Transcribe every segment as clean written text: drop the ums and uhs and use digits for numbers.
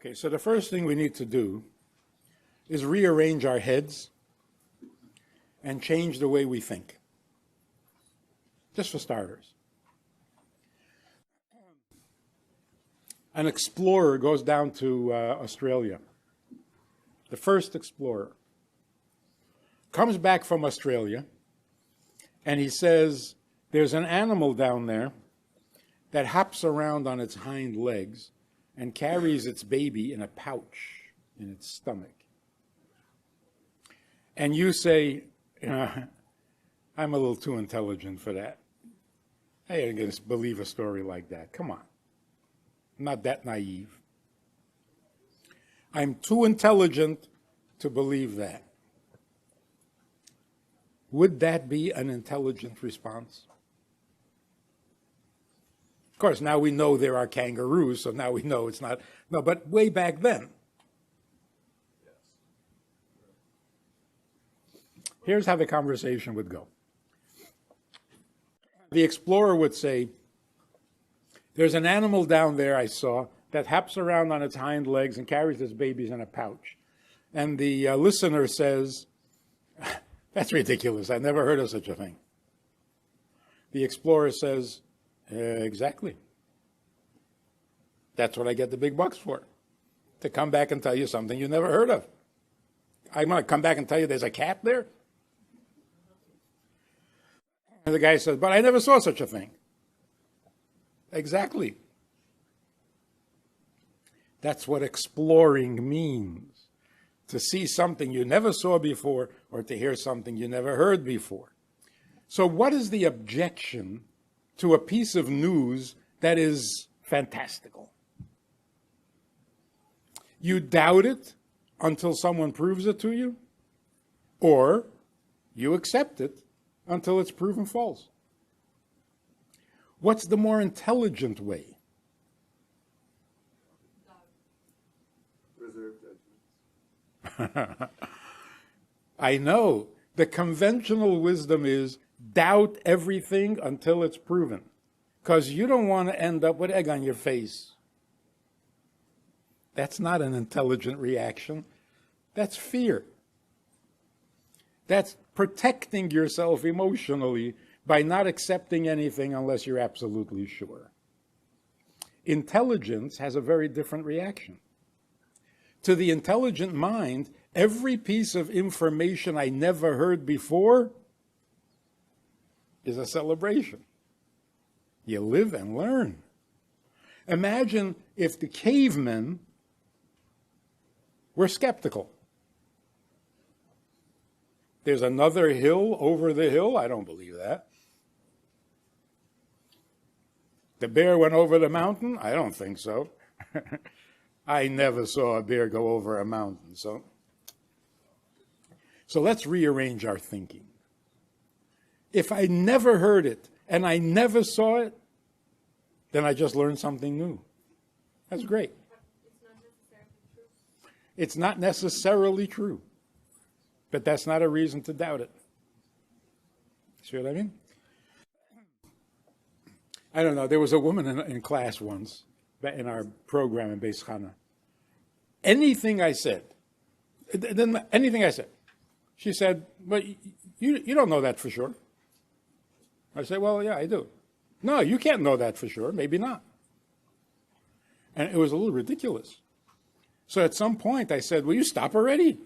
Okay, so the first thing we need to do is rearrange our heads and change the way we think. Just for starters. An explorer goes down to Australia. The first explorer comes back from Australia, and he says, there's an animal down there that hops around on its hind legs and carries its baby in a pouch in its stomach. And you say, I'm a little too intelligent for that. I ain't going to believe a story like that. Come on. I'm not that naive. I'm too intelligent to believe that. Would that be an intelligent response? Of course, now we know there are kangaroos, so now we know it's not. No, but way back then. Here's how the conversation would go. The explorer would say, there's an animal down there I saw that hops around on its hind legs and carries its babies in a pouch. And the listener says, that's ridiculous. I never heard of such a thing. The explorer says, exactly. That's what I get the big bucks for, to come back and tell you something you never heard of. I'm going to come back and tell you there's a cat there? And the guy says, but I never saw such a thing. Exactly. That's what exploring means. To see something you never saw before or to hear something you never heard before. So what is the objection to a piece of news that is fantastical? You doubt it until someone proves it to you, or you accept it until it's proven false. What's the more intelligent way? Reserve judgment. I know. The conventional wisdom is doubt everything until it's proven. Because you don't want to end up with egg on your face. That's not an intelligent reaction. That's fear. That's protecting yourself emotionally by not accepting anything unless you're absolutely sure. Intelligence has a very different reaction. To the intelligent mind, every piece of information I never heard before is a celebration. You live and learn. Imagine if the cavemen were skeptical. There's another hill over the hill? I don't believe that. The bear went over the mountain? I don't think so. I never saw a bear go over a mountain. So let's rearrange our thinking. If I never heard it and I never saw it, then I just learned something new. That's great. It's not necessarily true. But that's not a reason to doubt it. See what I mean? I don't know. There was a woman in class once, in our program in Beis Chana. Anything I said, she said, but you don't know that for sure. I said, well, yeah, I do. No, you can't know that for sure. Maybe not. And it was a little ridiculous. So at some point I said, will you stop already?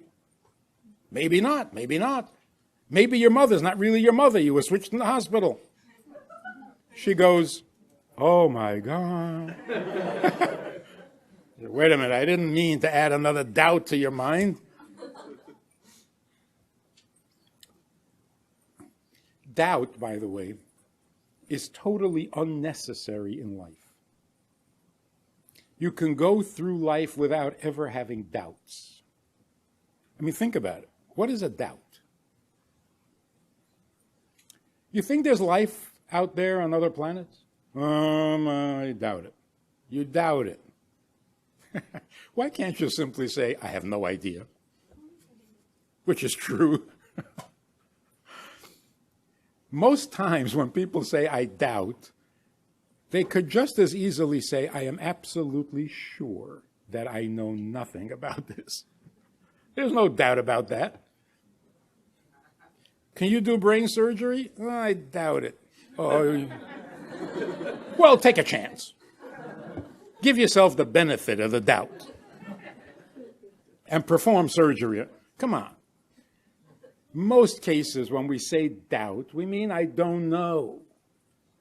Maybe not, maybe not. Maybe your mother's not really your mother. You were switched in the hospital. She goes, oh my God. Wait a minute, I didn't mean to add another doubt to your mind. Doubt, by the way, is totally unnecessary in life. You can go through life without ever having doubts. I mean, think about it. What is a doubt? You think there's life out there on other planets? I doubt it. You doubt it. Why can't you simply say, I have no idea? Which is true. Most times when people say, I doubt, they could just as easily say, I am absolutely sure that I know nothing about this. There's no doubt about that. Can you do brain surgery? I doubt it. Oh, well, take a chance. Give yourself the benefit of the doubt. And perform surgery. Come on. Most cases, when we say doubt, we mean I don't know.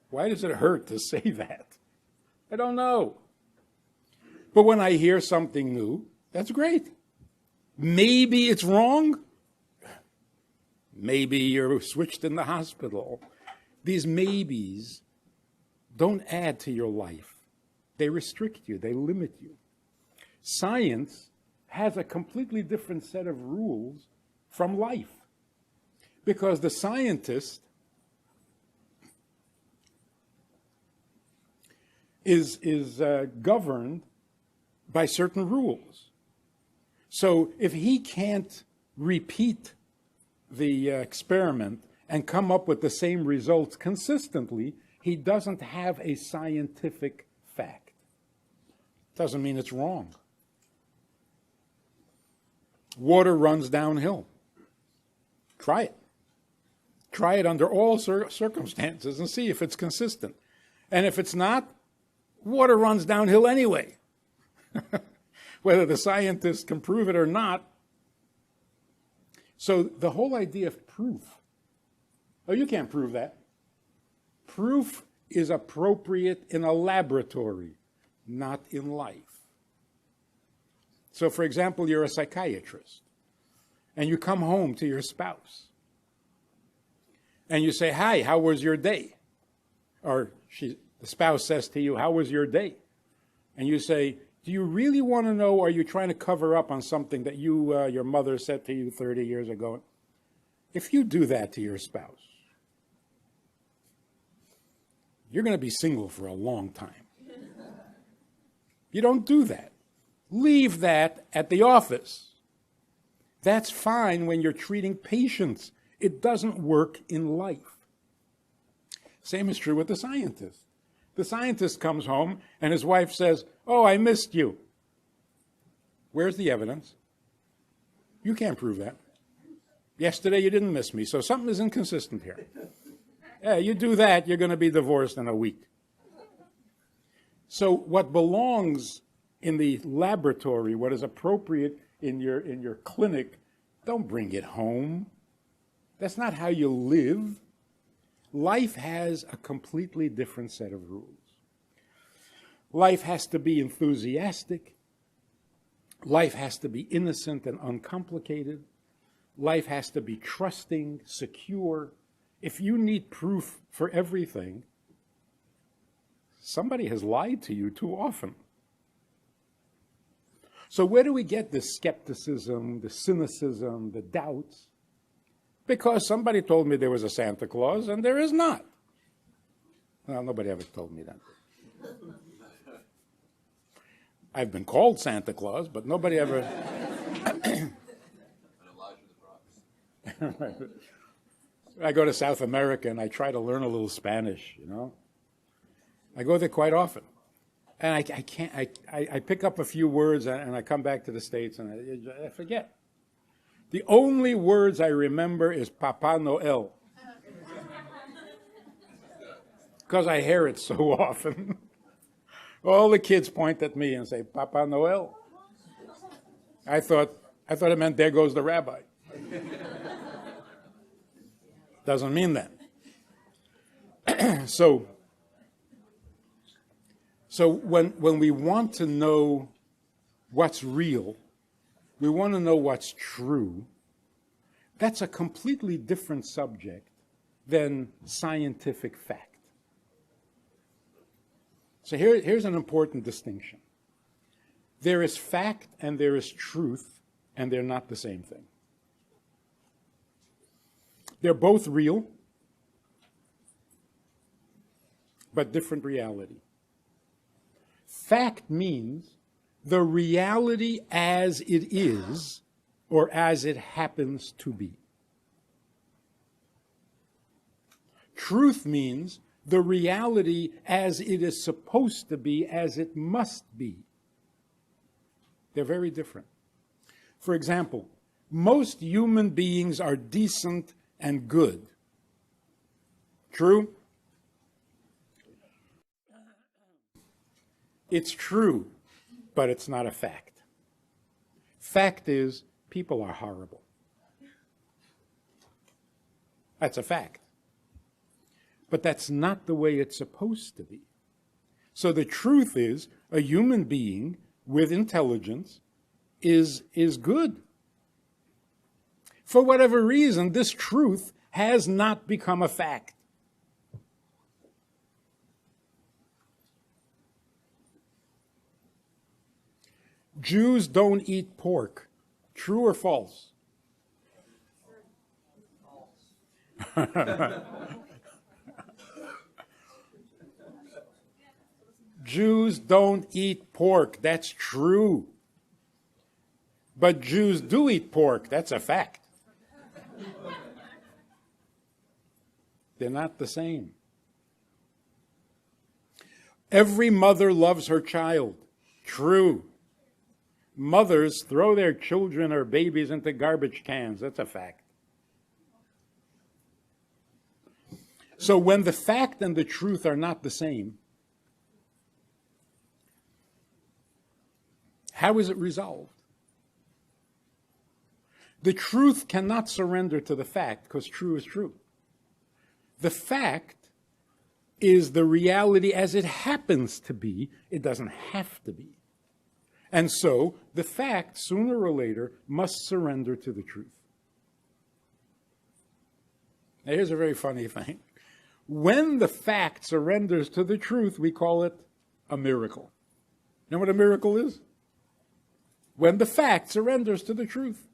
Why does it hurt to say that? I don't know. But when I hear something new, that's great. Maybe it's wrong. Maybe you're switched in the hospital. These maybes don't add to your life. They restrict you. They limit you. Science has a completely different set of rules from life. Because the scientist is governed by certain rules. So if he can't repeat the experiment and come up with the same results consistently, he doesn't have a scientific fact. Doesn't mean it's wrong. Water runs downhill. Try it. Try it under all circumstances and see if it's consistent. And if it's not, water runs downhill anyway. Whether the scientists can prove it or not. So the whole idea of proof, oh, you can't prove that. Proof is appropriate in a laboratory, not in life. So, for example, you're a psychiatrist, and you come home to your spouse, and you say, hi, how was your day? Or the spouse says to you, how was your day? And you say, do you really want to know, or are you trying to cover up on something that your mother said to you 30 years ago? If you do that to your spouse, you're going to be single for a long time. You don't do that. Leave that at the office. That's fine when you're treating patients. It doesn't work in life. Same is true with the scientist. The scientist comes home and his wife says, oh, I missed you. Where's the evidence? You can't prove that. Yesterday you didn't miss me, so something is inconsistent here. Yeah, you do that, you're going to be divorced in a week. So what belongs in the laboratory, what is appropriate in your clinic, don't bring it home. That's not how you live. Life has a completely different set of rules. Life has to be enthusiastic. Life has to be innocent and uncomplicated. Life has to be trusting, secure. If you need proof for everything, somebody has lied to you too often. So where do we get this skepticism, the cynicism, the doubts? Because somebody told me there was a Santa Claus, and there is not. Well, nobody ever told me that. I've been called Santa Claus, but nobody ever... I go to South America, and I try to learn a little Spanish, you know. I go there quite often. And I pick up a few words, and I come back to the States, and I forget. The only words I remember is Papa Noel. Because I hear it so often. All the kids point at me and say, Papa Noel. I thought it meant there goes the rabbi. Doesn't mean that. So when we want to know what's real, we want to know what's true, that's a completely different subject than scientific fact. So here's an important distinction. There is fact and there is truth, and they're not the same thing. They're both real, but different reality. Fact means the reality as it is, or as it happens to be. Truth means the reality as it is supposed to be, as it must be. They're very different. For example, most human beings are decent and good. True? It's true, but it's not a fact. Fact is, people are horrible. That's a fact. But that's not the way it's supposed to be. So the truth is, a human being with intelligence is good. For whatever reason, this truth has not become a fact. Jews don't eat pork. True or false? Jews don't eat pork. That's true. But Jews do eat pork. That's a fact. They're not the same. Every mother loves her child. True. Mothers throw their children or babies into garbage cans. That's a fact. So when the fact and the truth are not the same, how is it resolved? The truth cannot surrender to the fact because true is true. The fact is the reality as it happens to be. It doesn't have to be. And so the fact, sooner or later, must surrender to the truth. Now, here's a very funny thing. When the fact surrenders to the truth, we call it a miracle. You know what a miracle is? When the fact surrenders to the truth.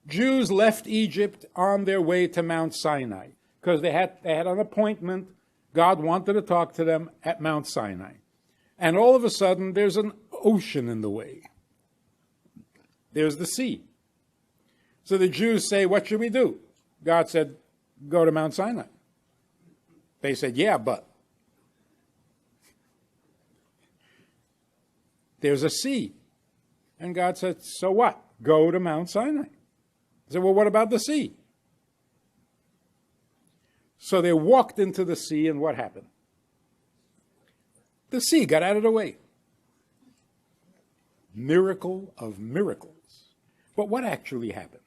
Jews left Egypt on their way to Mount Sinai because they had an appointment. God wanted to talk to them at Mount Sinai. And all of a sudden, there's an ocean in the way. There's the sea. So the Jews say, what should we do? God said, go to Mount Sinai. They said, yeah, but. There's a sea. And God said, so what? Go to Mount Sinai. They said, well, what about the sea? So they walked into the sea, and what happened? The sea got out of the way. Miracle of miracles. But what actually happened?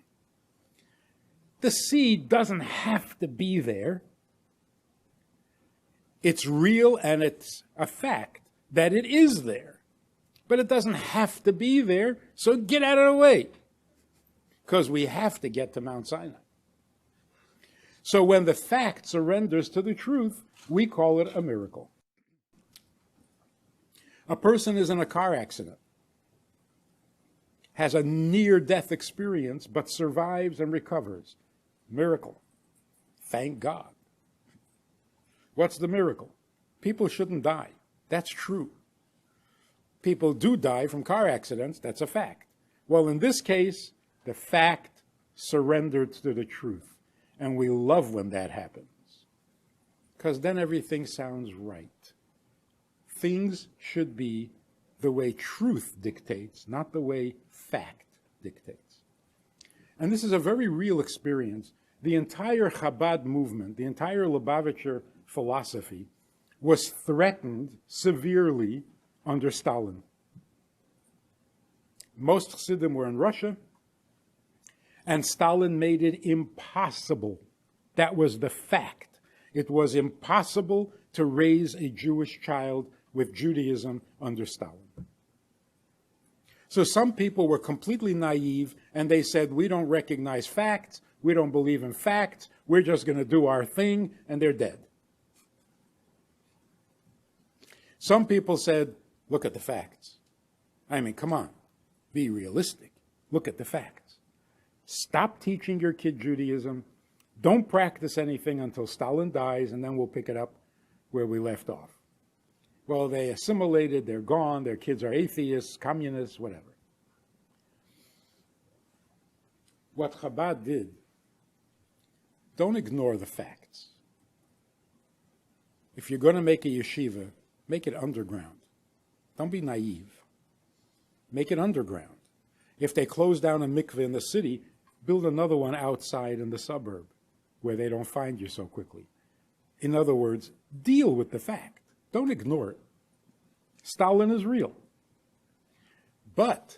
The sea doesn't have to be there. It's real and it's a fact that it is there. But it doesn't have to be there, so get out of the way. Because we have to get to Mount Sinai. So when the fact surrenders to the truth, we call it a miracle. A person is in a car accident, has a near-death experience, but survives and recovers. Miracle. Thank God. What's the miracle? People shouldn't die. That's true. People do die from car accidents. That's a fact. Well, in this case, the fact surrendered to the truth. And we love when that happens. Because then everything sounds right. Things should be the way truth dictates, not the way fact dictates. And this is a very real experience. The entire Chabad movement, the entire Lubavitcher philosophy, was threatened severely under Stalin. Most Chassidim were in Russia, and Stalin made it impossible. That was the fact. It was impossible to raise a Jewish child with Judaism under Stalin. So some people were completely naive, and they said, we don't recognize facts, we don't believe in facts, we're just going to do our thing, and they're dead. Some people said, look at the facts. I mean, come on, be realistic. Look at the facts. Stop teaching your kid Judaism. Don't practice anything until Stalin dies, and then we'll pick it up where we left off. Well, they assimilated, they're gone, their kids are atheists, communists, whatever. What Chabad did, don't ignore the facts. If you're going to make a yeshiva, make it underground. Don't be naive. make it underground. If they close down a mikveh in the city, build another one outside in the suburb where they don't find you so quickly. In other words, deal with the fact. Don't ignore it. Stalin is real. But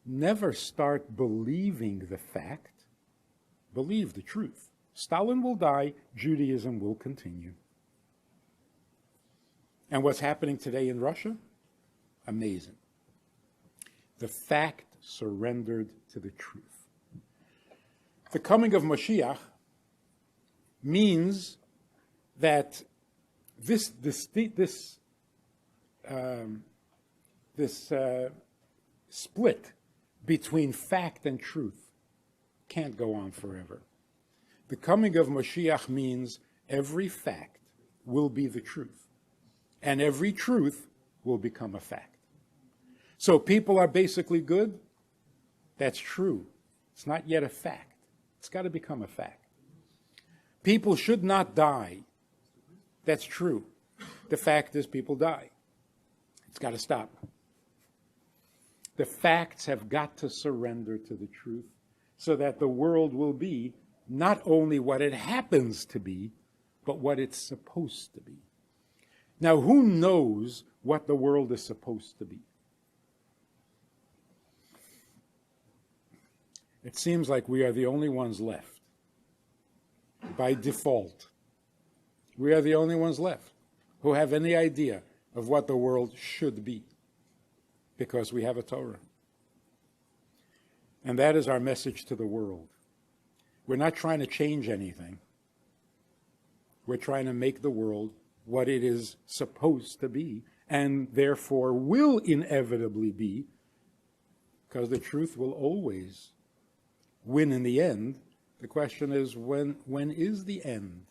never start believing the fact. Believe the truth. Stalin will die, Judaism will continue. And what's happening today in Russia? Amazing. The fact surrendered to the truth. The coming of Mashiach means that this split between fact and truth can't go on forever. The coming of Mashiach means every fact will be the truth, and every truth will become a fact. So people are basically good? That's true. It's not yet a fact. It's got to become a fact. People should not die. That's true. The fact is people die. It's got to stop. The facts have got to surrender to the truth so that the world will be not only what it happens to be, but what it's supposed to be. Now, who knows what the world is supposed to be? It seems like we are the only ones left. By default, we are the only ones left who have any idea of what the world should be, because we have a Torah. And that is our message to the world. We're not trying to change anything. We're trying to make the world what it is supposed to be, and therefore will inevitably be, because the truth will always win in the end. The question is, when is the end?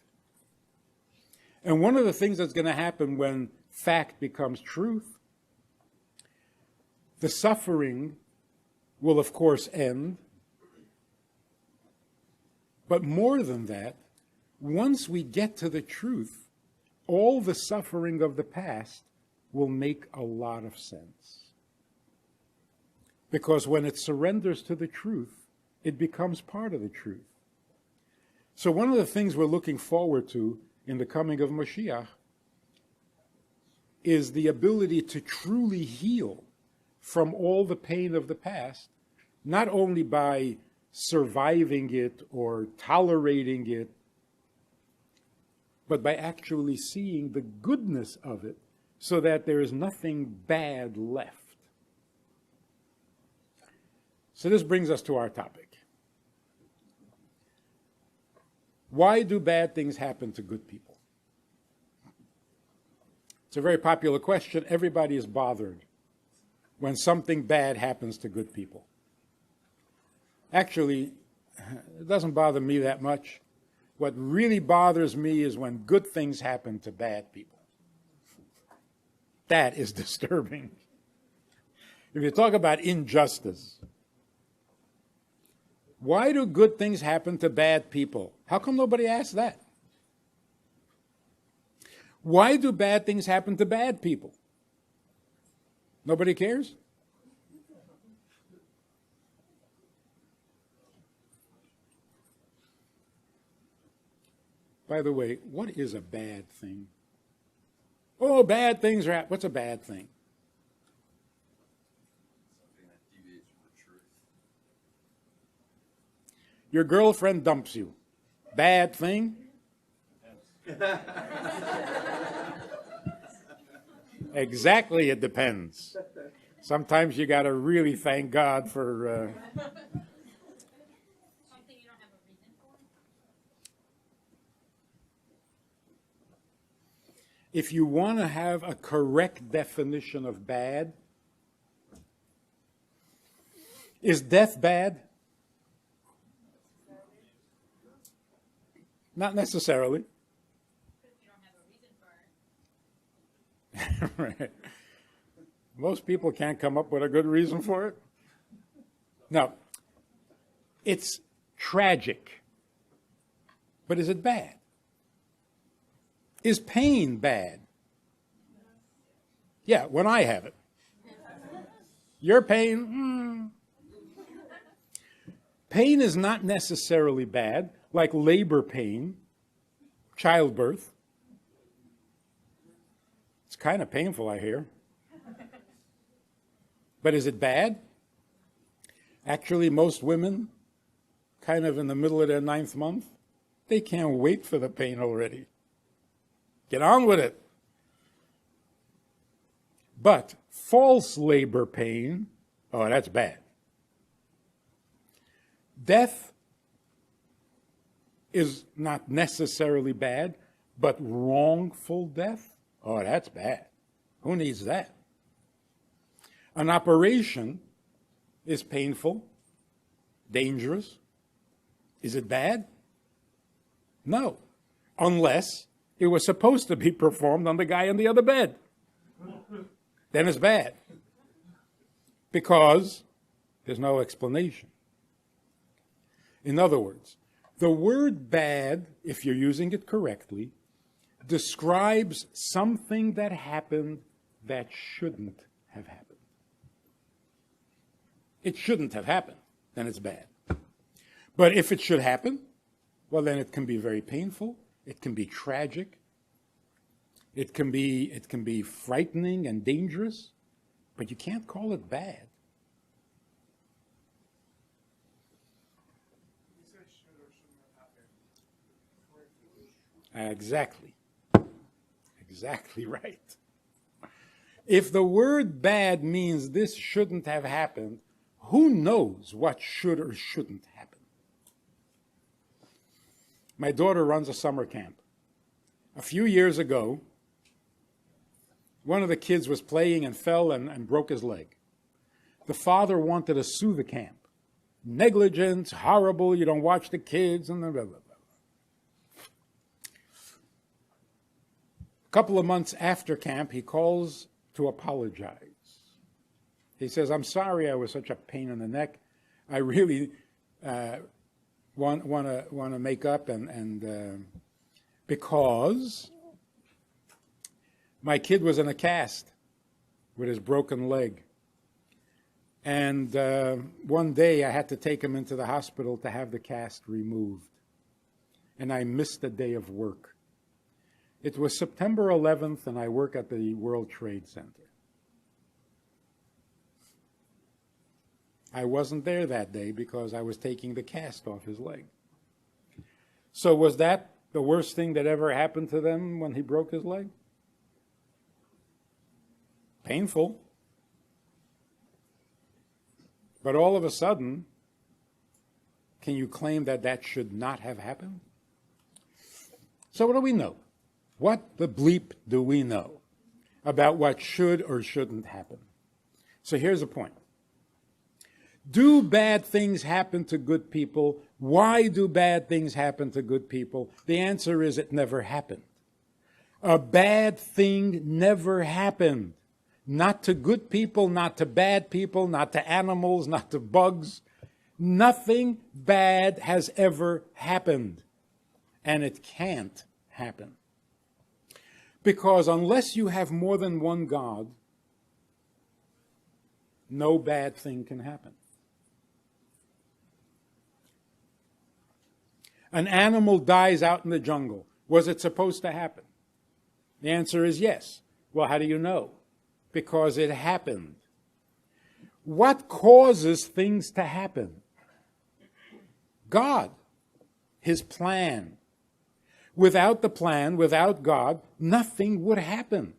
And one of the things that's going to happen when fact becomes truth, the suffering will of course end. But more than that, once we get to the truth, all the suffering of the past will make a lot of sense. Because when it surrenders to the truth, it becomes part of the truth. So one of the things we're looking forward to in the coming of Mashiach is the ability to truly heal from all the pain of the past, not only by surviving it or tolerating it, but by actually seeing the goodness of it so that there is nothing bad left. So this brings us to our topic. Why do bad things happen to good people? It's a very popular question. Everybody is bothered when something bad happens to good people. Actually, it doesn't bother me that much. What really bothers me is when good things happen to bad people. That is disturbing. If you talk about injustice, why do good things happen to bad people? How come nobody asks that? Why do bad things happen to bad people? Nobody cares? By the way, what is a bad thing? Oh, bad things are happening. What's a bad thing? Something that deviates from the truth. Your girlfriend dumps you. Bad thing? Exactly, it depends. Sometimes you got to really thank God for... Something you don't have a reason for? If you want to have a correct definition of bad, is death bad? Not necessarily. You don't have a reason for it. Right. Most people can't come up with a good reason for it. No. It's tragic. But is it bad? Is pain bad? Yeah, when I have it. Your pain, Pain is not necessarily bad, like labor pain, childbirth. It's kind of painful, I hear. But is it bad? Actually, most women, kind of in the middle of their 9th month, they can't wait for the pain already. Get on with it. But false labor pain, oh, that's bad. Death is not necessarily bad, but wrongful death, oh, that's bad. Who needs that? An operation is painful, dangerous. Is it bad? No, unless it was supposed to be performed on the guy in the other bed. Then it's bad. Because there's no explanation. In other words, the word bad, if you're using it correctly, describes something that happened that shouldn't have happened. It shouldn't have happened, then it's bad. But if it should happen, well, then it can be very painful. It can be tragic. It can be frightening and dangerous, but you can't call it bad. Exactly. Exactly right. If the word bad means this shouldn't have happened, who knows what should or shouldn't happen? My daughter runs a summer camp. A few years ago, one of the kids was playing and fell and broke his leg. The father wanted to sue the camp. Negligence, horrible, you don't watch the kids, and blah, blah, blah. A couple of months after camp, he calls to apologize. He says, I'm sorry I was such a pain in the neck. I really want to make up, and because my kid was in a cast with his broken leg. And one day I had to take him into the hospital to have the cast removed. And I missed a day of work. It was September 11th, and I work at the World Trade Center. I wasn't there that day because I was taking the cast off his leg. So was that the worst thing that ever happened to them when he broke his leg? Painful. But all of a sudden, can you claim that that should not have happened? So what do we know? What the bleep do we know about what should or shouldn't happen? So here's the point. Do bad things happen to good people? Why do bad things happen to good people? The answer is it never happened. A bad thing never happened. Not to good people, not to bad people, not to animals, not to bugs. Nothing bad has ever happened. And it can't happen. Because unless you have more than one God, no bad thing can happen. An animal dies out in the jungle. Was it supposed to happen? The answer is yes. Well, how do you know? Because it happened. What causes things to happen? God, His plan. Without the plan, without God, nothing would happen.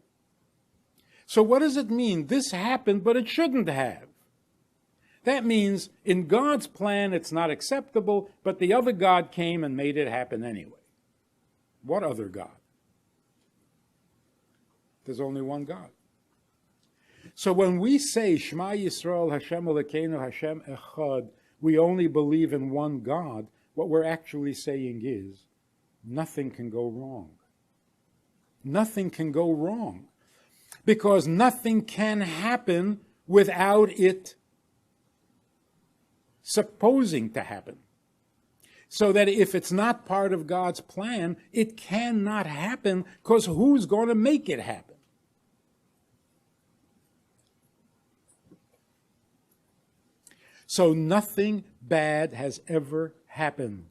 So what does it mean? This happened, but it shouldn't have. That means in God's plan it's not acceptable, but the other God came and made it happen anyway. What other God? There's only one God. So when we say, Shema Yisrael, Hashem Elokeinu, Hashem Echad, we only believe in one God, what we're actually saying is, nothing can go wrong. Nothing can go wrong. Because nothing can happen without it supposing to happen. So that if it's not part of God's plan, it cannot happen, because who's going to make it happen? So nothing bad has ever happened.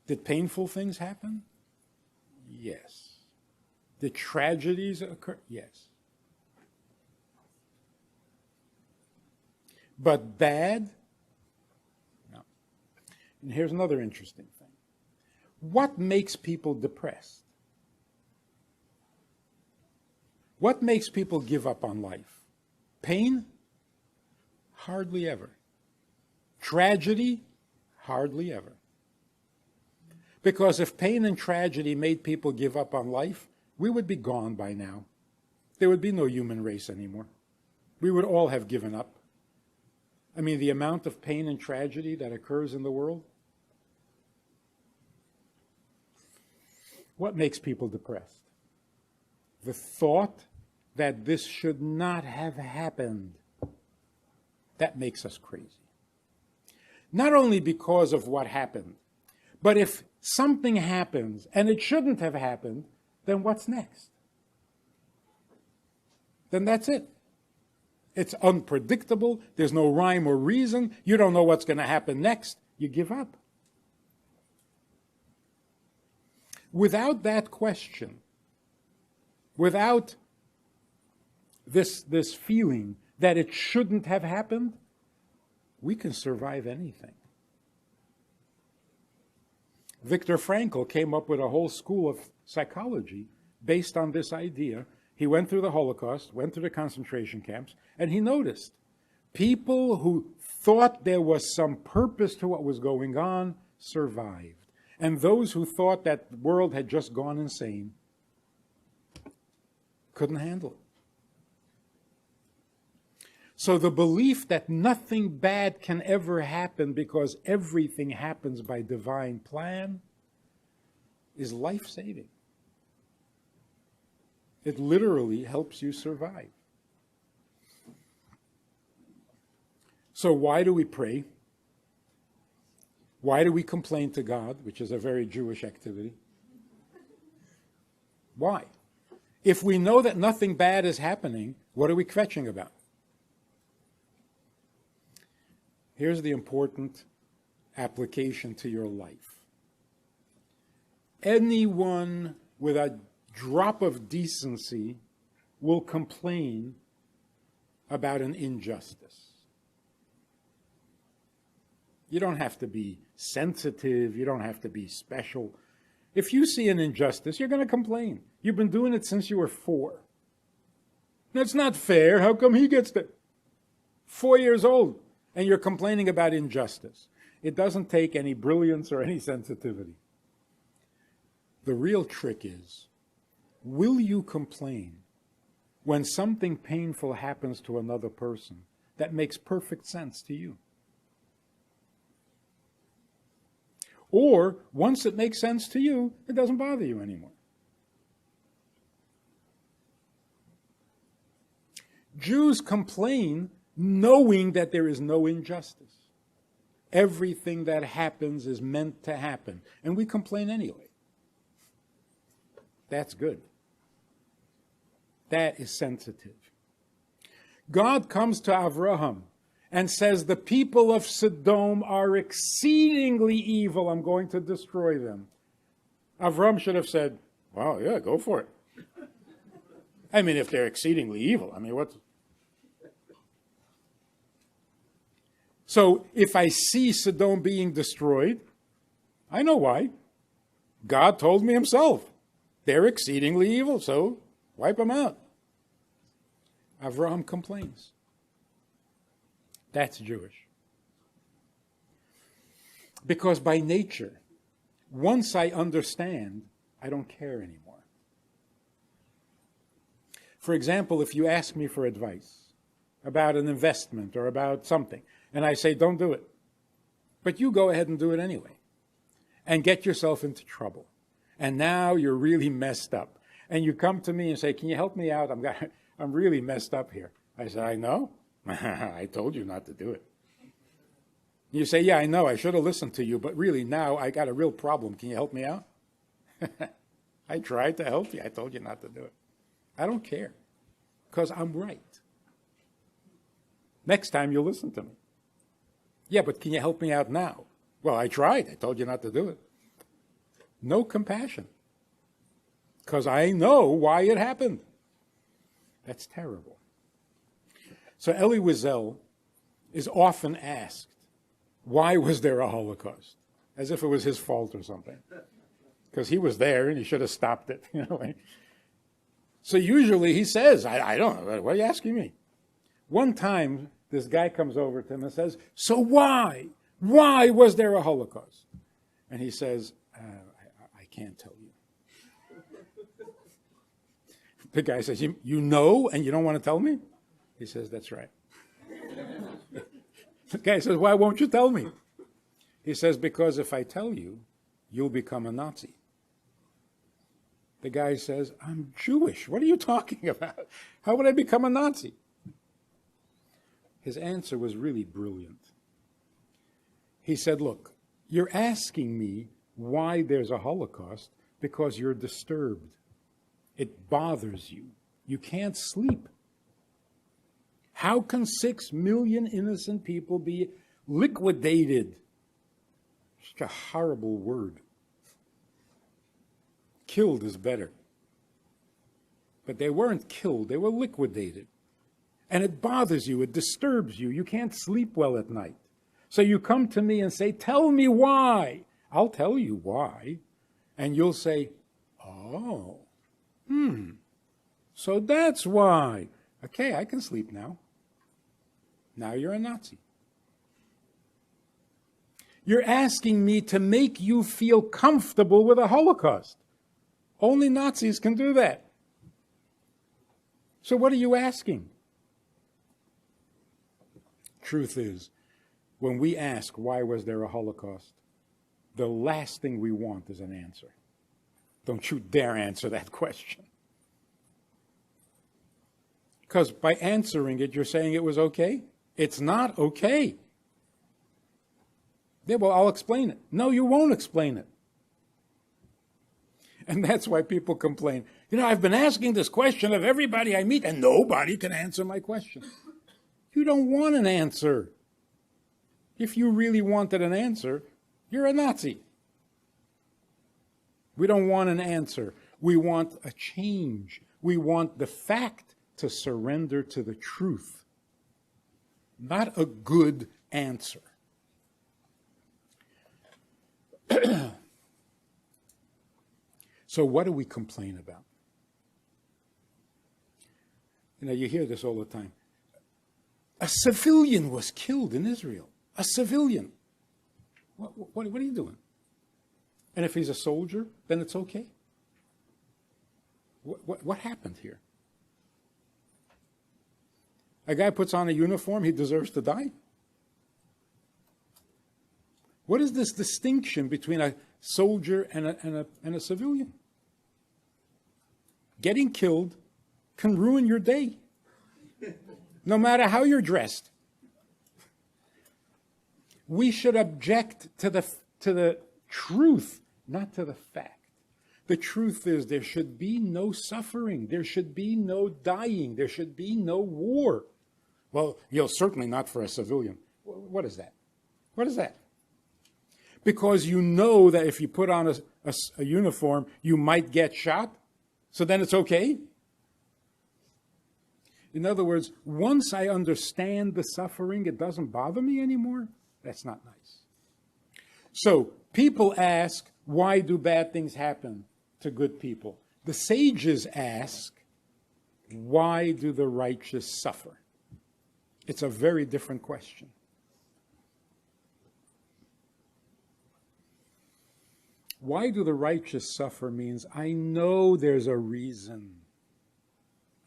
Did painful things happen? Yes. Did tragedies occur? Yes. But bad? No. And here's another interesting thing. What makes people depressed? What makes people give up on life? Pain? Hardly ever. Tragedy? Hardly ever. Because if pain and tragedy made people give up on life, we would be gone by now. There would be no human race anymore. We would all have given up. I mean, the amount of pain and tragedy that occurs in the world. What makes people depressed? The thought that this should not have happened. That makes us crazy. Not only because of what happened, but if something happens and it shouldn't have happened, then what's next? Then that's it. It's unpredictable. There's no rhyme or reason. You don't know what's going to happen next. You give up. Without that question, without this feeling that it shouldn't have happened, we can survive anything. Viktor Frankl came up with a whole school of psychology based on this idea. He went through the Holocaust, went through the concentration camps, and he noticed people who thought there was some purpose to what was going on survived. And those who thought that the world had just gone insane couldn't handle it. So the belief that nothing bad can ever happen because everything happens by divine plan is life-saving. It literally helps you survive. So why do we pray? Why do we complain to God, which is a very Jewish activity? Why? If we know that nothing bad is happening, what are we kvetching about? Here's the important application to your life. Anyone with a drop of decency will complain about an injustice. You don't have to be sensitive. You don't have to be special. If you see an injustice, you're going to complain. You've been doing it since you were 4. That's not fair. How come he gets to 4 years old and you're complaining about injustice? It doesn't take any brilliance or any sensitivity. The real trick is, will you complain when something painful happens to another person that makes perfect sense to you? Or, once it makes sense to you, it doesn't bother you anymore. Jews complain knowing that there is no injustice. Everything that happens is meant to happen. And we complain anyway. That's good. That is sensitive. God comes to Avraham and says, the people of Sodom are exceedingly evil. I'm going to destroy them. Avraham should have said, well, yeah, go for it. I mean, if they're exceedingly evil, I mean, what's... So if I see Sodom being destroyed, I know why. God told me himself. They're exceedingly evil, so wipe them out. Avraham complains. That's Jewish. Because by nature, once I understand, I don't care anymore. For example, if you ask me for advice about an investment or about something, and I say, don't do it, but you go ahead and do it anyway, and get yourself into trouble, and now you're really messed up, and you come to me and say, can you help me out? I'm really messed up here. I say, I know. I told you not to do it. You say, yeah, I know, I should have listened to you, but really now I got a real problem. Can you help me out? I tried to help you. I told you not to do it. I don't care, because I'm right. Next time you'll listen to me. Yeah, but can you help me out now? Well, I tried. I told you not to do it. No compassion. Because I know why it happened. That's terrible. So Elie Wiesel is often asked, why was there a Holocaust? As if it was his fault or something. Because he was there and he should have stopped it. So usually he says, I don't know, what are you asking me? One time, this guy comes over to him and says, so why? Why was there a Holocaust? And he says, I can't tell you. The guy says, you know and you don't want to tell me? He says, that's right. The guy says, why won't you tell me? He says, because if I tell you, you'll become a Nazi. The guy says, I'm Jewish. What are you talking about? How would I become a Nazi? His answer was really brilliant. He said, look, you're asking me why there's a Holocaust because you're disturbed. It bothers you. You can't sleep. How can 6 million innocent people be liquidated? Such a horrible word. Killed is better. But they weren't killed, they were liquidated. And it bothers you, it disturbs you. You can't sleep well at night. So you come to me and say, tell me why. I'll tell you why. And you'll say, oh, so that's why. Okay, I can sleep now. Now you're a Nazi. You're asking me to make you feel comfortable with a Holocaust. Only Nazis can do that. So what are you asking? Truth is, when we ask why was there a Holocaust, the last thing we want is an answer. Don't you dare answer that question. Because by answering it, you're saying it was okay. It's not okay. Yeah, well, I'll explain it. No, you won't explain it. And that's why people complain. I've been asking this question of everybody I meet, and nobody can answer my question. You don't want an answer. If you really wanted an answer, you're a Nazi. We don't want an answer. We want a change. We want the fact to surrender to the truth, not a good answer. So what do we complain about? You hear this all the time. A civilian was killed in Israel. A civilian. What are you doing? And if he's a soldier, then it's okay. What happened here? A guy puts on a uniform, he deserves to die? What is this distinction between a soldier and a civilian? Getting killed can ruin your day, no matter how you're dressed. We should object to the truth, not to the fact. The truth is there should be no suffering. There should be no dying. There should be no war. Well, certainly not for a civilian. What is that? What is that? Because you know that if you put on a uniform, you might get shot, so then it's okay? In other words, once I understand the suffering, it doesn't bother me anymore. That's not nice. So people ask, why do bad things happen to good people? The sages ask, why do the righteous suffer? It's a very different question. Why do the righteous suffer means I know there's a reason.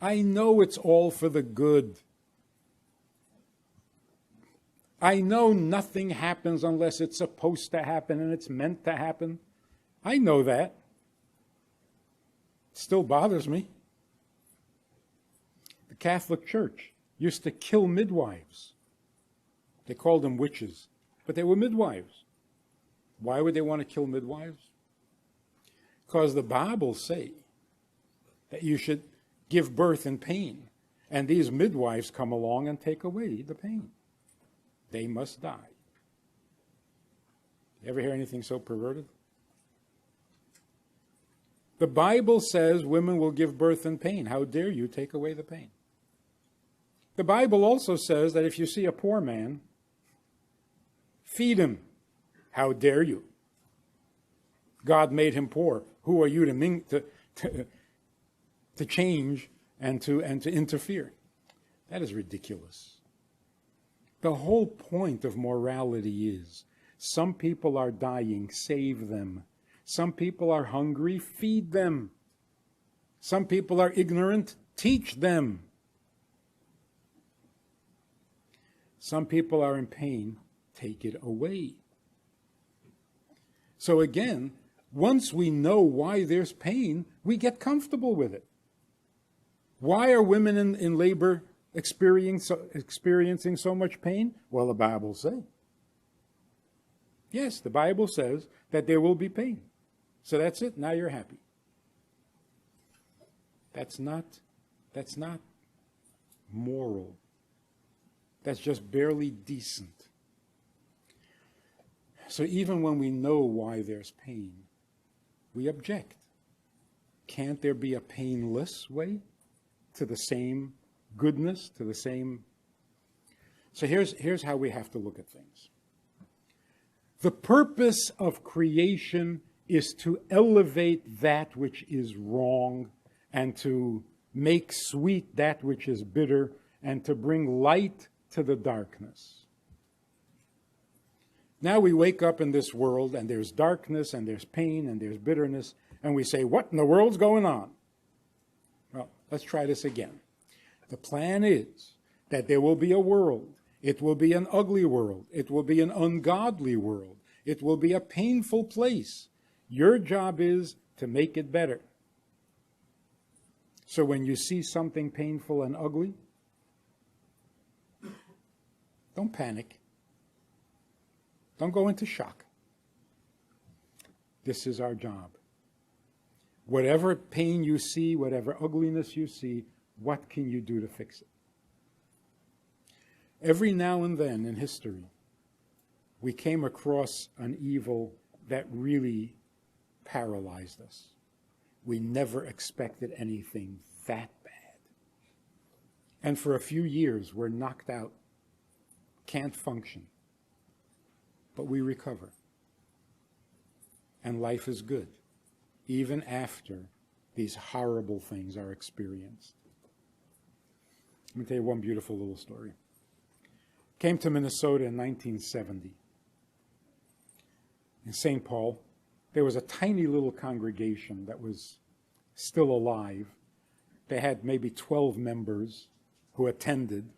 I know it's all for the good. I know nothing happens unless it's supposed to happen and it's meant to happen. I know that. It still bothers me. The Catholic Church used to kill midwives. They called them witches, but they were midwives. Why would they want to kill midwives? Because the Bible say that you should give birth in pain, and these midwives come along and take away the pain. They must die. Ever hear anything so perverted? The Bible says women will give birth in pain. How dare you take away the pain? The Bible also says that if you see a poor man, feed him. How dare you? God made him poor. Who are you to change and to interfere? That is ridiculous. The whole point of morality is some people are dying, save them. Some people are hungry, feed them. Some people are ignorant, teach them. Some people are in pain, take it away. So again, once we know why there's pain, we get comfortable with it. Why are women in labor experiencing so much pain? Well, the Bible says. Yes, the Bible says that there will be pain. So that's it. Now you're happy. That's not moral. That's just barely decent. So even when we know why there's pain, we object. Can't there be a painless way to the same goodness, to the same... So here's how we have to look at things. The purpose of creation is to elevate that which is wrong and to make sweet that which is bitter and to bring light to the darkness. Now we wake up in this world and there's darkness and there's pain and there's bitterness and we say, what in the world's going on? Well, let's try this again. The plan is that there will be a world. It will be an ugly world. It will be an ungodly world. It will be a painful place. Your job is to make it better. So when you see something painful and ugly, don't panic. Don't go into shock. This is our job. Whatever pain you see, whatever ugliness you see, what can you do to fix it? Every now and then in history, we came across an evil that really paralyzed us. We never expected anything that bad. And for a few years, we're knocked out, can't function. But we recover. And life is good, even after these horrible things are experienced. Let me tell you one beautiful little story. Came to Minnesota in 1970. In St. Paul, there was a tiny little congregation that was still alive. They had maybe 12 members who attended,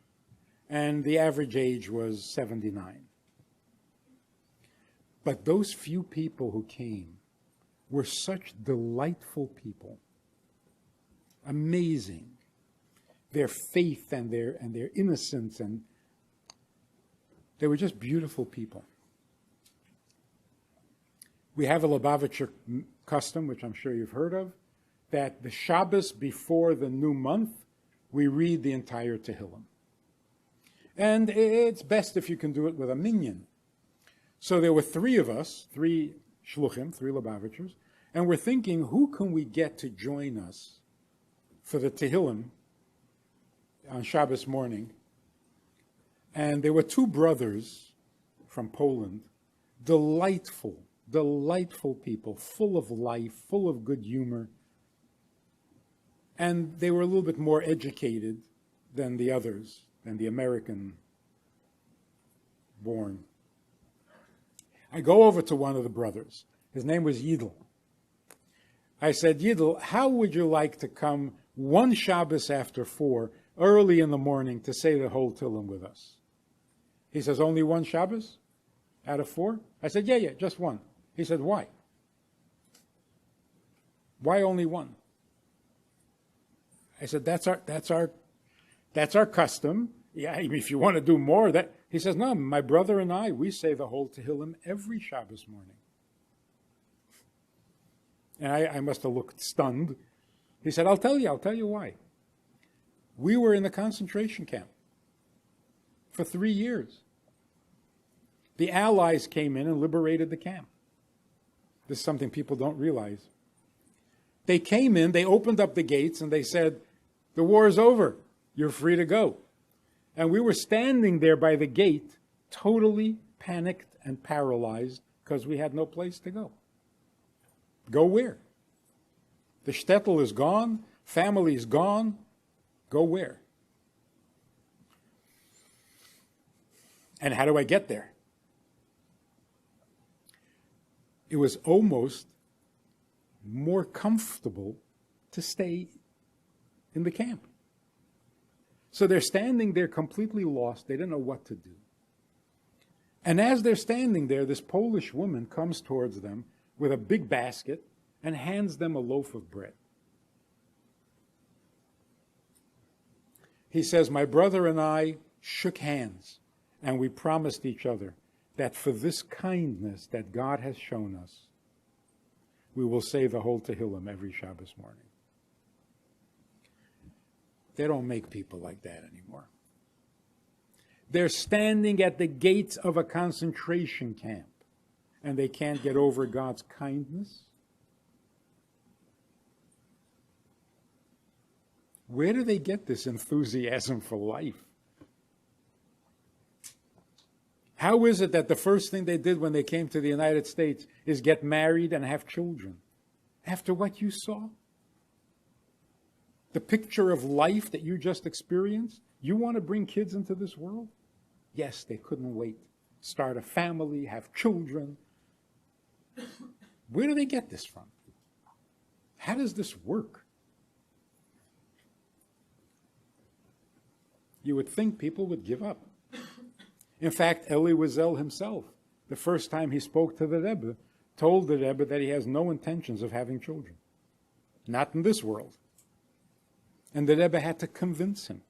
and the average age was 79. But those few people who came were such delightful people. Amazing. Their faith and their innocence, and they were just beautiful people. We have a Lubavitcher custom, which I'm sure you've heard of, that the Shabbos before the new month, we read the entire Tehillim. And it's best if you can do it with a minyan. So there were three of us, three shluchim, three Lubavitchers, and we're thinking, who can we get to join us for the Tehillim on Shabbos morning? And there were two brothers from Poland, delightful people, full of life, full of good humor. And they were a little bit more educated than the others, than the American-born. I go over to one of the brothers. His name was Yidel. I said, Yidel, how would you like to come one Shabbos after 4, early in the morning, to say the whole Tehillim with us? He says, only one Shabbos out of 4? I said, yeah, just one. He said, why? Why only one? I said, that's our custom. Yeah, if you want to do more, that. He says, no, my brother and I, we say the whole Tehillim every Shabbos morning. And I must have looked stunned. He said, I'll tell you why. We were in the concentration camp for 3 years. The Allies came in and liberated the camp. This is something people don't realize. They came in, they opened up the gates, and they said, the war is over. You're free to go. And we were standing there by the gate, totally panicked and paralyzed because we had no place to go. Go where? The shtetl is gone, family is gone. Go where? And how do I get there? It was almost more comfortable to stay in the camp. So they're standing there completely lost. They didn't know what to do. And as they're standing there, this Polish woman comes towards them with a big basket and hands them a loaf of bread. He says, my brother and I shook hands, and we promised each other that for this kindness that God has shown us, we will say the whole Tehillim every Shabbos morning. They don't make people like that anymore. They're standing at the gates of a concentration camp, and they can't get over God's kindness. Where do they get this enthusiasm for life? How is it that the first thing they did when they came to the United States is get married and have children? After what you saw? The picture of life that you just experienced? You want to bring kids into this world? Yes, they couldn't wait. Start a family, have children. Where do they get this from? How does this work? You would think people would give up. In fact, Eli Wiesel himself, the first time he spoke to the Rebbe, told the Rebbe that he has no intentions of having children. Not in this world. And the Rebbe had to convince him.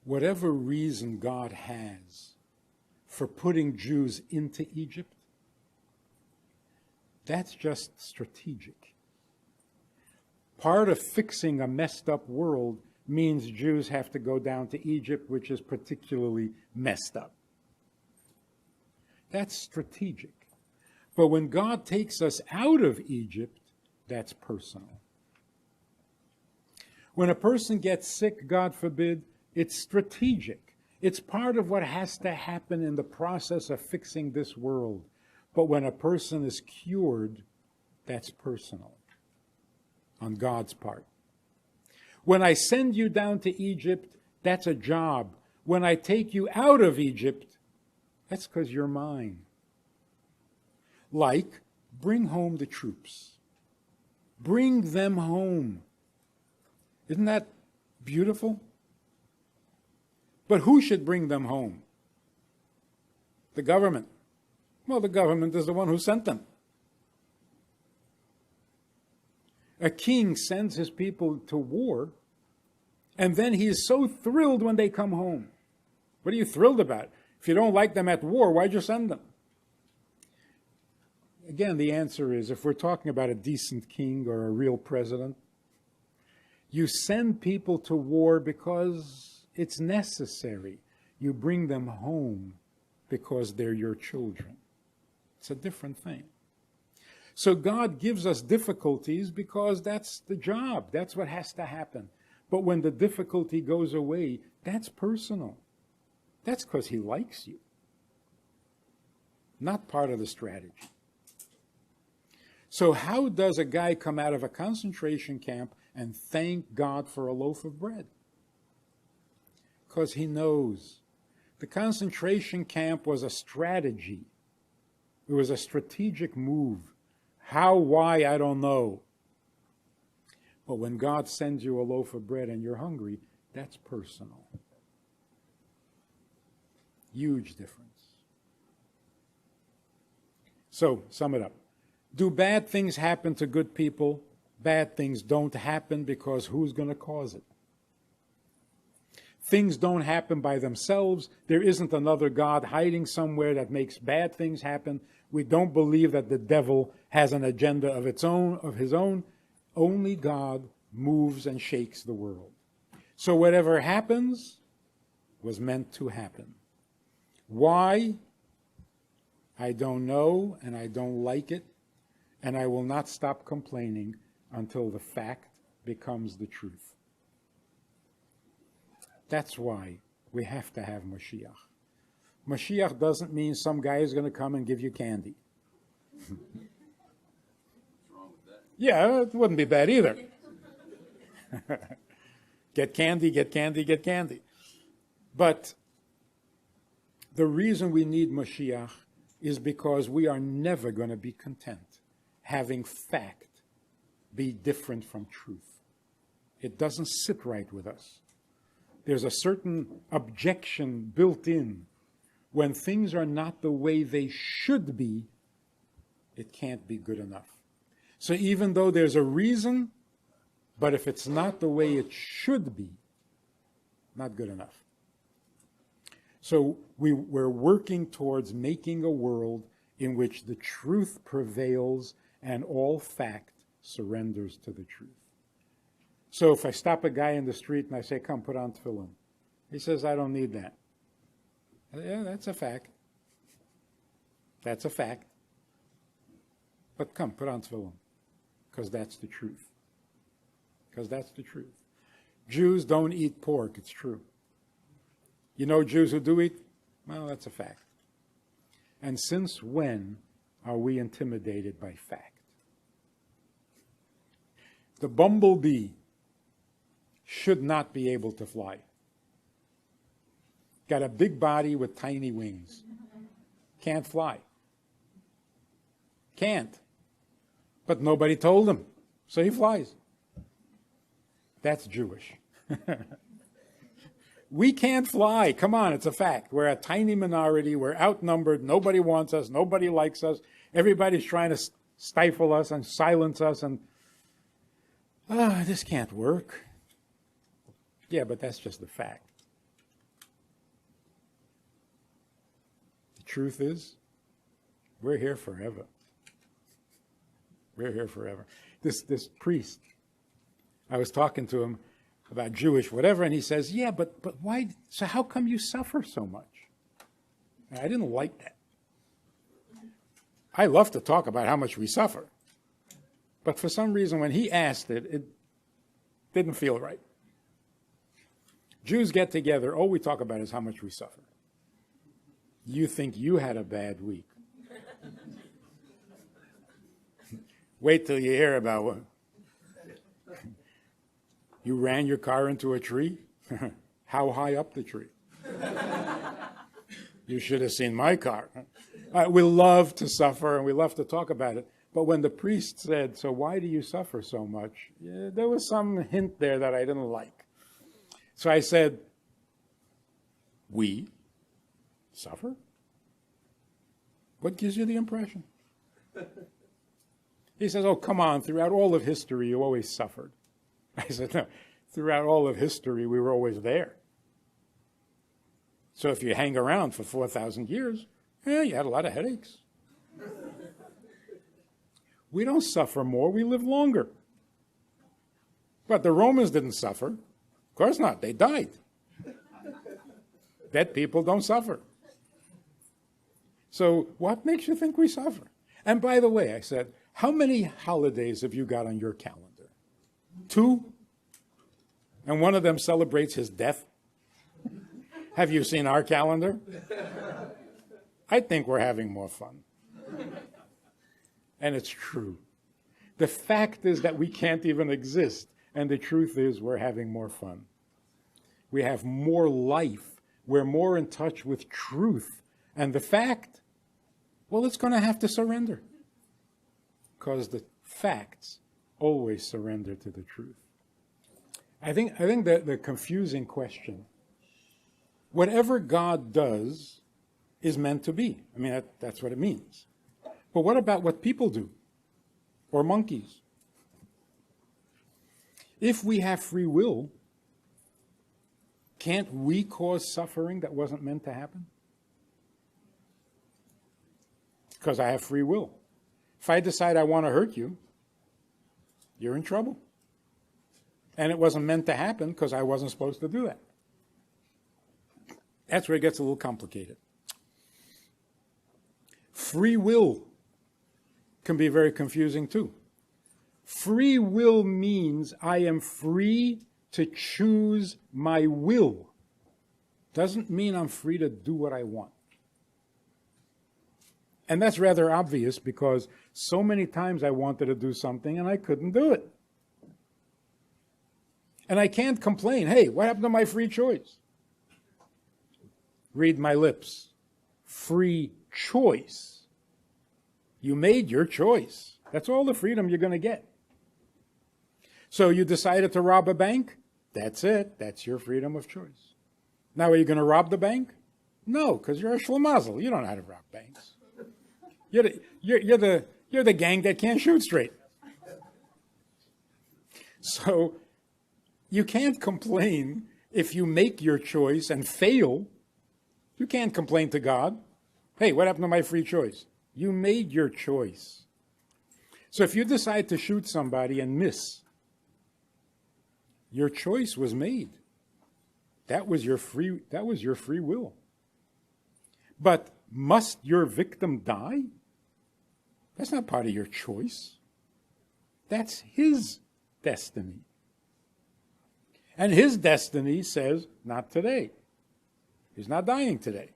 Whatever reason God has for putting Jews into Egypt, that's just strategic. Part of fixing a messed up world means Jews have to go down to Egypt, which is particularly messed up. That's strategic. But when God takes us out of Egypt, that's personal. When a person gets sick, God forbid, it's strategic. It's part of what has to happen in the process of fixing this world. But when a person is cured, that's personal on God's part. When I send you down to Egypt, that's a job. When I take you out of Egypt, that's because you're mine. Like, bring home the troops. Bring them home. Isn't that beautiful? But who should bring them home? The government. Well, the government is the one who sent them. A king sends his people to war, and then he is so thrilled when they come home. What are you thrilled about? If you don't like them at war, why'd you send them? Again, the answer is, if we're talking about a decent king or a real president, you send people to war because it's necessary. You bring them home because they're your children. It's a different thing. So God gives us difficulties because that's the job. That's what has to happen. But when the difficulty goes away, that's personal. That's because he likes you. Not part of the strategy. So how does a guy come out of a concentration camp and thank God for a loaf of bread? Because he knows. The concentration camp was a strategy. It was a strategic move. How, why, I don't know. But when God sends you a loaf of bread and you're hungry, that's personal. Huge difference. So, sum it up. Do bad things happen to good people? Bad things don't happen because who's going to cause it? Things don't happen by themselves. There isn't another God hiding somewhere that makes bad things happen. We don't believe that the devil has an agenda of his own. Only God moves and shakes the world. So whatever happens was meant to happen. Why? I don't know, and I don't like it, and I will not stop complaining until the fact becomes the truth. That's why we have to have Mashiach. Mashiach doesn't mean some guy is going to come and give you candy. What's wrong with that? Yeah, it wouldn't be bad either. Get candy, get candy, get candy. But the reason we need Mashiach is because we are never going to be content having fact be different from truth. It doesn't sit right with us. There's a certain objection built in. When things are not the way they should be, it can't be good enough. So even though there's a reason, but if it's not the way it should be, not good enough. So we're working towards making a world in which the truth prevails and all fact surrenders to the truth. So if I stop a guy in the street and I say, come, put on tefillin, he says, I don't need that. Yeah, that's a fact. That's a fact. But come, put on tefillin, because that's the truth. Because that's the truth. Jews don't eat pork, it's true. You know Jews who do eat? Well, that's a fact. And since when are we intimidated by fact? The bumblebee should not be able to fly. Got a big body with tiny wings. Can't fly. Can't. But nobody told him, so he flies. That's Jewish. We can't fly. Come on, it's a fact. We're a tiny minority. We're outnumbered. Nobody wants us. Nobody likes us. Everybody's trying to stifle us and silence us. And, this can't work. Yeah, but that's just the fact. The truth is, we're here forever. We're here forever. This priest, I was talking to him about Jewish whatever, and he says, yeah, but why, so how come you suffer so much? And I didn't like that. I love to talk about how much we suffer. But for some reason, when he asked it, it didn't feel right. Jews get together, all we talk about is how much we suffer. You think you had a bad week. Wait till you hear about what. You ran your car into a tree? How high up the tree? You should have seen my car. We love to suffer and we love to talk about it. But when the priest said, so why do you suffer so much? Yeah, there was some hint there that I didn't like. So I said, we suffer? What gives you the impression? He says, oh, come on, throughout all of history, you always suffered. I said, no, throughout all of history, we were always there. So if you hang around for 4,000 years, you had a lot of headaches. We don't suffer more, we live longer. But the Romans didn't suffer. Of course not, they died. Dead people don't suffer. So what makes you think we suffer? And by the way, I said, how many holidays have you got on your calendar? 2? And one of them celebrates his death? Have you seen our calendar? I think we're having more fun. And it's true. The fact is that we can't even exist. And the truth is we're having more fun. We have more life. We're more in touch with truth. And the fact, well, it's going to have to surrender. Because the facts always surrender to the truth. I think that the confusing question, whatever God does is meant to be. I mean, that's what it means. But what about what people do? Or monkeys? If we have free will, can't we cause suffering that wasn't meant to happen? Because I have free will. If I decide I want to hurt you, you're in trouble. And it wasn't meant to happen because I wasn't supposed to do that. That's where it gets a little complicated. Free will can be very confusing too. Free will means I am free to choose my will. Doesn't mean I'm free to do what I want. And that's rather obvious because so many times I wanted to do something and I couldn't do it. And I can't complain, hey, what happened to my free choice? Read my lips. Free choice. You made your choice. That's all the freedom you're going to get. So you decided to rob a bank? That's it. That's your freedom of choice. Now, are you going to rob the bank? No, because you're a schlemazel. You don't know how to rob banks. You're the gang that can't shoot straight. So you can't complain if you make your choice and fail. You can't complain to God. Hey, what happened to my free choice? You made your choice. So if you decide to shoot somebody and miss, your choice was made. That was your free will. But must your victim die? That's not part of your choice. That's his destiny. And his destiny says, not today. He's not dying today.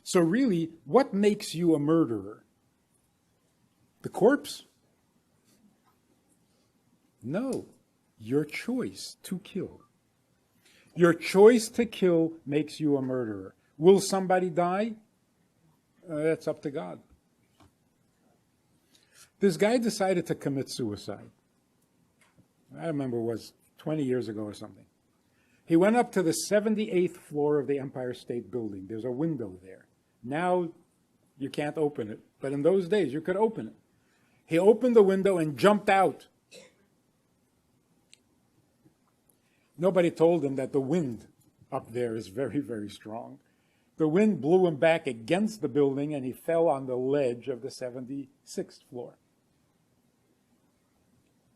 So really, what makes you a murderer? The corpse? No, your choice to kill. Your choice to kill makes you a murderer. Will somebody die? That's up to God. This guy decided to commit suicide. I remember it was 20 years ago or something. He went up to the 78th floor of the Empire State Building. There's a window there. Now you can't open it, but in those days you could open it. He opened the window and jumped out. Nobody told him that the wind up there is very, very strong. The wind blew him back against the building and he fell on the ledge of the 76th floor.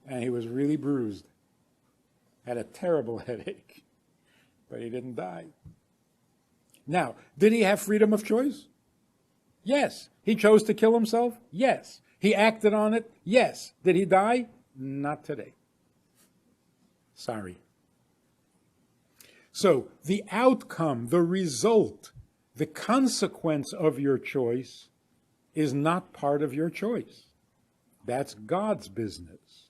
And he was really bruised. Had a terrible headache. But he didn't die. Now, did he have freedom of choice? Yes. He chose to kill himself? Yes. He acted on it? Yes. Did he die? Not today. Sorry. So, the outcome, the result, the consequence of your choice is not part of your choice. That's God's business.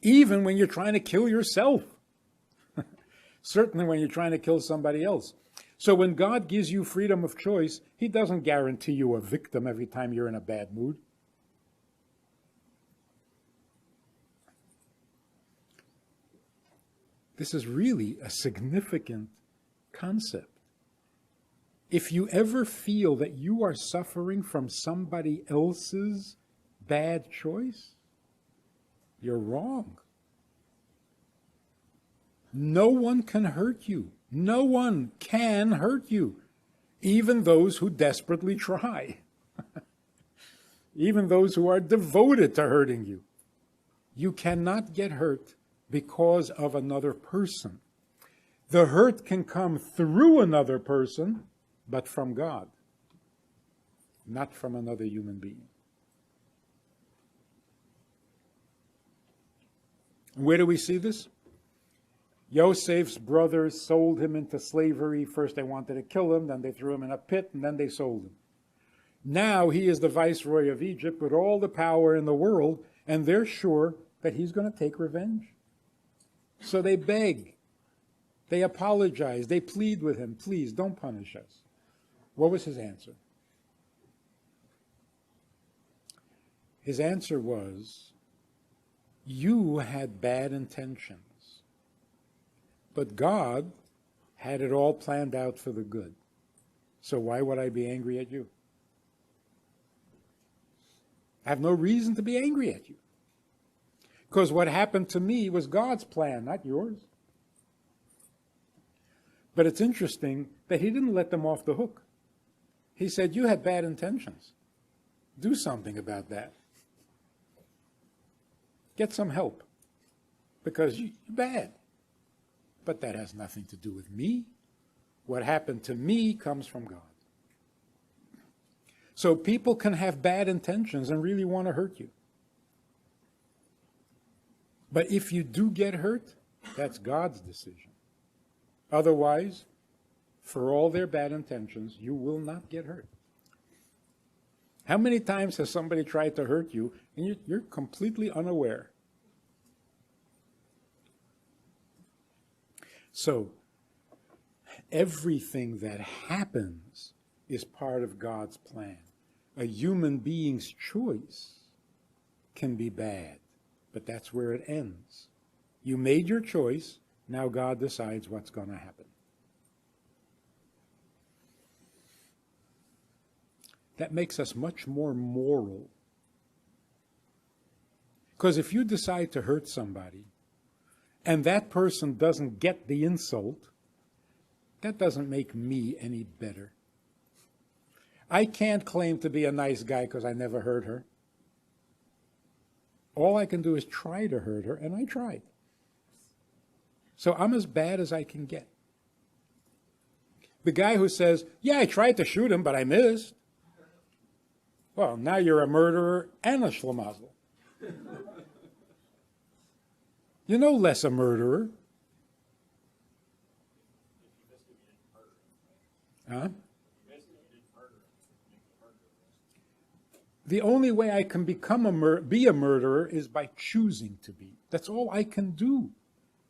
Even when you're trying to kill yourself. Certainly when you're trying to kill somebody else. So when God gives you freedom of choice, he doesn't guarantee you a victim every time you're in a bad mood. This is really a significant concept. If you ever feel that you are suffering from somebody else's bad choice, you're wrong. No one can hurt you. No one can hurt you, even those who desperately try, even those who are devoted to hurting you. You cannot get hurt because of another person. The hurt can come through another person, but from God, not from another human being. Where do we see this? Yosef's brothers sold him into slavery. First they wanted to kill him, then they threw him in a pit, and then they sold him. Now he is the viceroy of Egypt with all the power in the world, and they're sure that he's going to take revenge. So they beg, they apologize, they plead with him, please don't punish us. What was his answer? His answer was, you had bad intentions. But God had it all planned out for the good. So why would I be angry at you? I have no reason to be angry at you. Because what happened to me was God's plan, not yours. But it's interesting that he didn't let them off the hook. He said, you had bad intentions. Do something about that. Get some help. because you're bad. But that has nothing to do with me. What happened to me comes from God. So people can have bad intentions and really want to hurt you. But if you do get hurt, that's God's decision. Otherwise, for all their bad intentions, you will not get hurt. How many times has somebody tried to hurt you and you're completely unaware? So, everything that happens is part of God's plan. A human being's choice can be bad, but that's where it ends. You made your choice, now God decides what's going to happen. That makes us much more moral. Because if you decide to hurt somebody, and that person doesn't get the insult, that doesn't make me any better. I can't claim to be a nice guy because I never hurt her. All I can do is try to hurt her, and I tried. So I'm as bad as I can get. The guy who says, yeah, I tried to shoot him, but I missed. Well, now you're a murderer and a schlemazel. You're no less a murderer. Huh? The only way I can become be a murderer is by choosing to be. That's all I can do.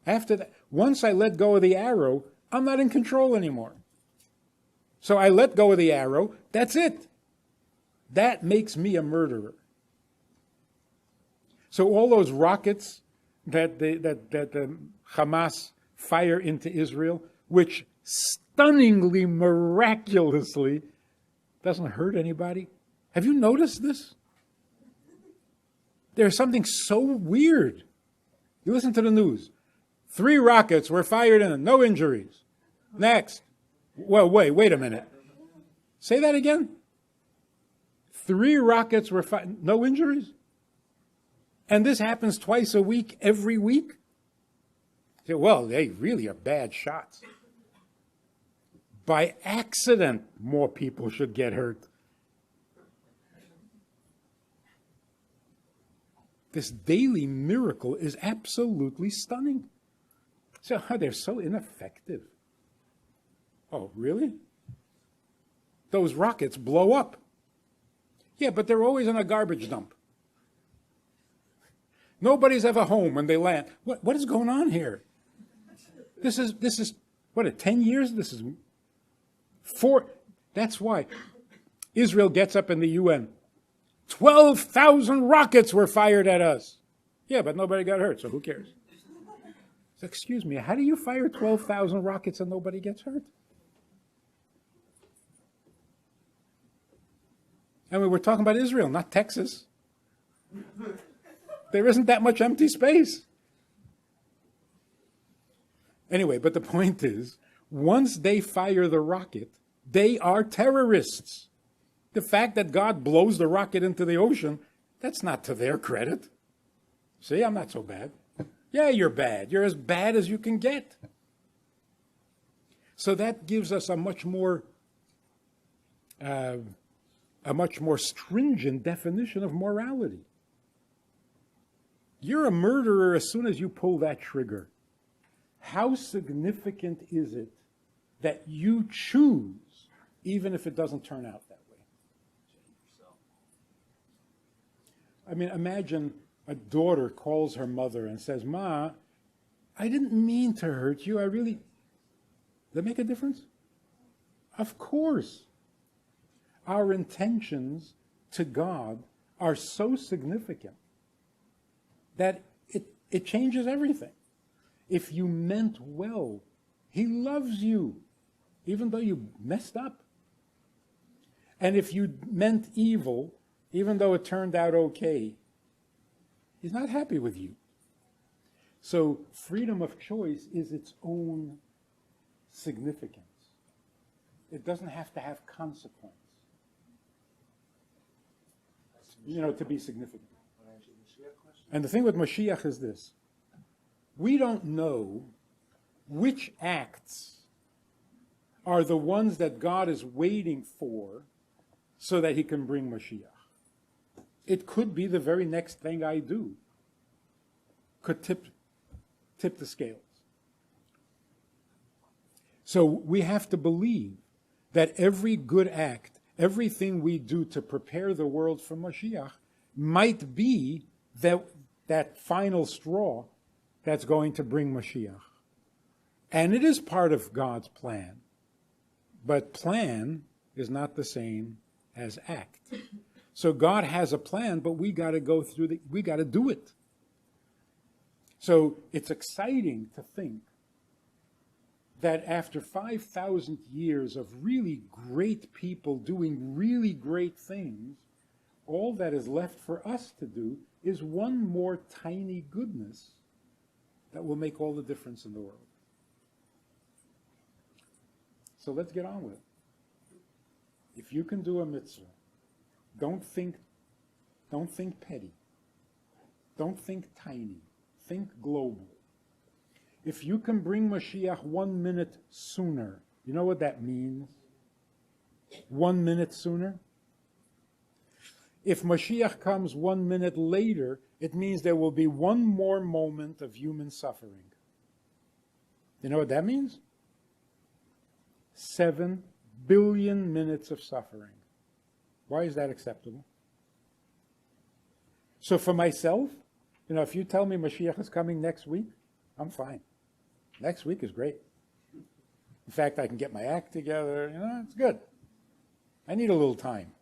After that, once I let go of the arrow, I'm not in control anymore. So I let go of the arrow, that's it. That makes me a murderer. So all those rockets that the Hamas fire into Israel, which stunningly, miraculously doesn't hurt anybody. Have you noticed this? There's something so weird. You listen to the news. 3 rockets were fired in, no injuries. Next. Well, wait a minute. Say that again. 3 rockets were fired, no injuries? And this happens twice a week, every week? Say, well, they really are bad shots. By accident, more people should get hurt. This daily miracle is absolutely stunning. So they're so ineffective. Oh, really? Those rockets blow up. Yeah, but they're always in a garbage dump. Nobody's ever home when they land. What is going on here? This is what, 10 years? This is 4. That's why Israel gets up in the UN. 12,000 rockets were fired at us. Yeah, but nobody got hurt, so who cares? So, excuse me, how do you fire 12,000 rockets and nobody gets hurt? I mean, we're talking about Israel, not Texas. There isn't that much empty space. Anyway, but the point is, once they fire the rocket, they are terrorists. The fact that God blows the rocket into the ocean, that's not to their credit. See, I'm not so bad. Yeah, you're bad. You're as bad as you can get. So that gives us a much more stringent definition of morality. You're a murderer as soon as you pull that trigger. How significant is it that you choose, even if it doesn't turn out that way? I mean, imagine a daughter calls her mother and says, Ma, I didn't mean to hurt you. Does that make a difference? Of course. Our intentions to God are so significant that it changes everything. If you meant well, He loves you, even though you messed up. And if you meant evil, even though it turned out okay, He's not happy with you. So freedom of choice is its own significance. It doesn't have to have consequence, to be significant. And the thing with Mashiach is this. We don't know which acts are the ones that God is waiting for so that he can bring Mashiach. It could be the very next thing I do could tip the scales. So we have to believe that every good act, everything we do to prepare the world for Mashiach might be that final straw that's going to bring Mashiach. And it is part of God's plan. But plan is not the same as act. So God has a plan, but we got to go through we got to do it. So it's exciting to think that after 5,000 years of really great people doing really great things, all that is left for us to do is one more tiny goodness that will make all the difference in the world. So let's get on with it. If you can do a mitzvah, don't think petty. Don't think tiny. Think global. If you can bring Mashiach 1 minute sooner, you know what that means? 1 minute sooner? If Mashiach comes 1 minute later, it means there will be one more moment of human suffering. You know what that means? 7 billion minutes of suffering. Why is that acceptable? So for myself, if you tell me Mashiach is coming next week, I'm fine. Next week is great. In fact, I can get my act together. It's good. I need a little time.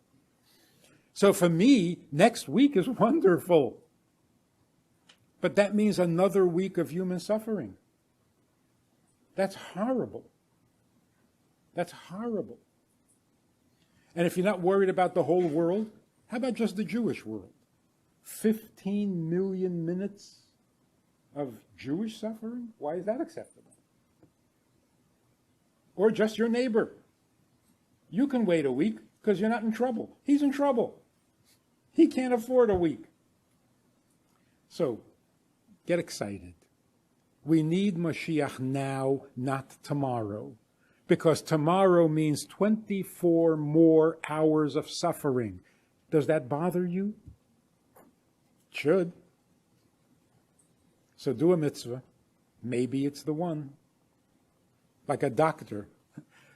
So for me, next week is wonderful. But that means another week of human suffering. That's horrible. That's horrible. And if you're not worried about the whole world, how about just the Jewish world? 15 million minutes of Jewish suffering? Why is that acceptable? Or just your neighbor. You can wait a week because you're not in trouble. He's in trouble. He can't afford a week. So, get excited. We need Mashiach now, not tomorrow. Because tomorrow means 24 more hours of suffering. Does that bother you? It should. So do a mitzvah. Maybe it's the one. Like a doctor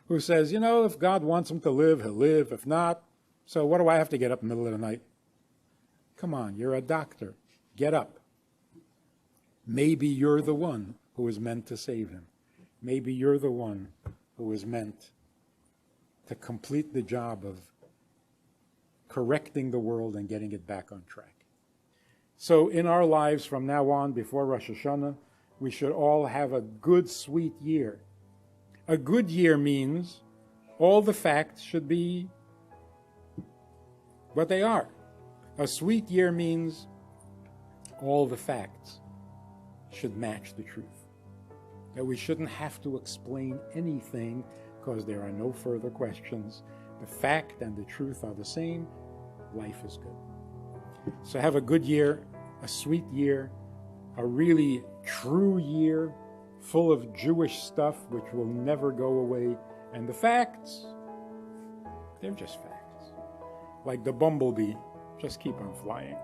who says, if God wants him to live, he'll live. If not, so what do I have to get up in the middle of the night? Come on, you're a doctor. Get up. Maybe you're the one who is meant to save him. Maybe you're the one who is meant to complete the job of correcting the world and getting it back on track. So in our lives from now on, before Rosh Hashanah, we should all have a good, sweet year. A good year means all the facts should be what they are. A sweet year means all the facts should match the truth. That we shouldn't have to explain anything because there are no further questions. The fact and the truth are the same. Life is good. So have a good year, a sweet year, a really true year full of Jewish stuff which will never go away. And the facts, they're just facts. Like the bumblebee, just keep on flying.